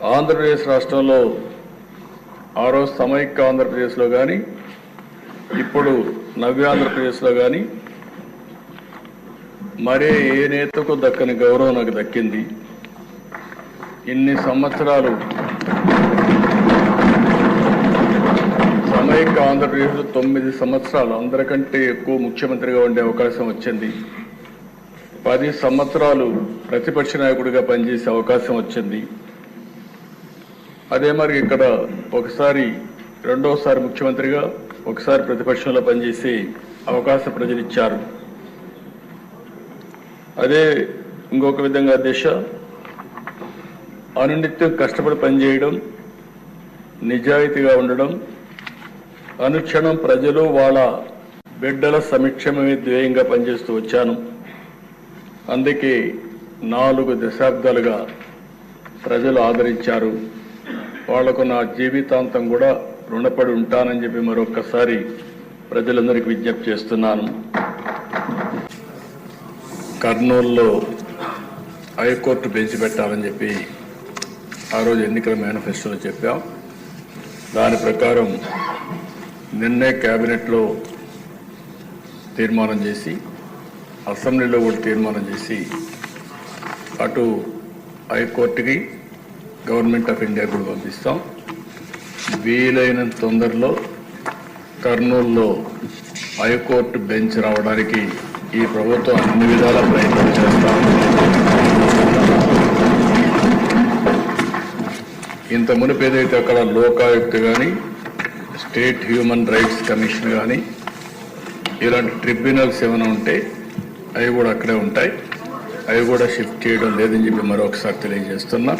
ఆంధ్రప్రదేశ్ రాష్ట్రంలో ఆ రోజు సమైక్య ఆంధ్రప్రదేశ్లో కానీ ఇప్పుడు నవ్యాంధ్రప్రదేశ్లో కానీ మరే ఏ నేతకు దక్కని గౌరవం నాకు దక్కింది. ఇన్ని సంవత్సరాలు సమైక్య ఆంధ్రప్రదేశ్లో 9 సంవత్సరాలు అందరికంటే ఎక్కువ ముఖ్యమంత్రిగా ఉండే అవకాశం వచ్చింది. 10 సంవత్సరాలు ప్రతిపక్ష నాయకుడిగా పనిచేసే అవకాశం వచ్చింది. అదే మరి ఇక్కడ ఒకసారి రెండోసారి ముఖ్యమంత్రిగా ఒకసారి ప్రతిపక్షంలో పనిచేసే అవకాశం ప్రజలు ఇచ్చారు. అదే ఇంకొక విధంగా దిశ అనునిత్యం కష్టపడి పనిచేయడం, నిజాయితీగా ఉండడం, అనుక్షణం ప్రజలు వాళ్ళ బిడ్డల సంక్షేమమే ధ్యేయంగా పనిచేస్తూ వచ్చాను. అందుకే 4 దశాబ్దాలుగా ప్రజలు ఆదరించారు. వాళ్లకు నా జీవితాంతం కూడా రుణపడి ఉంటానని చెప్పి మరొక్కసారి ప్రజలందరికీ విజ్ఞప్తి చేస్తున్నాను. కర్నూలులో హైకోర్టు బెంచ్ పెట్టాలని చెప్పి ఆ రోజు ఎన్నికల మేనిఫెస్టోలో చెప్పాం. దాని ప్రకారం నిన్నే కేబినెట్లో తీర్మానం చేసి అసెంబ్లీలో కూడా తీర్మానం చేసి అటు హైకోర్టుకి గవర్నమెంట్ ఆఫ్ ఇండియా కూడా పంపిస్తాం. వీలైనంత తొందరలో కర్నూలులో హైకోర్టు బెంచ్ రావడానికి ఈ ప్రభుత్వం అన్ని విధాల ప్రయత్నం చేస్తాం. ఇంత మునుపు ఏదైతే అక్కడ లోకాయుక్త కానీ స్టేట్ హ్యూమన్ రైట్స్ కమిషన్ కానీ ఇలాంటి ట్రిబ్యునల్స్ ఏమైనా ఉంటే అవి కూడా అక్కడే ఉంటాయి. అవి కూడా షిఫ్ట్ చేయడం లేదని చెప్పి మరొకసారి తెలియజేస్తున్నా.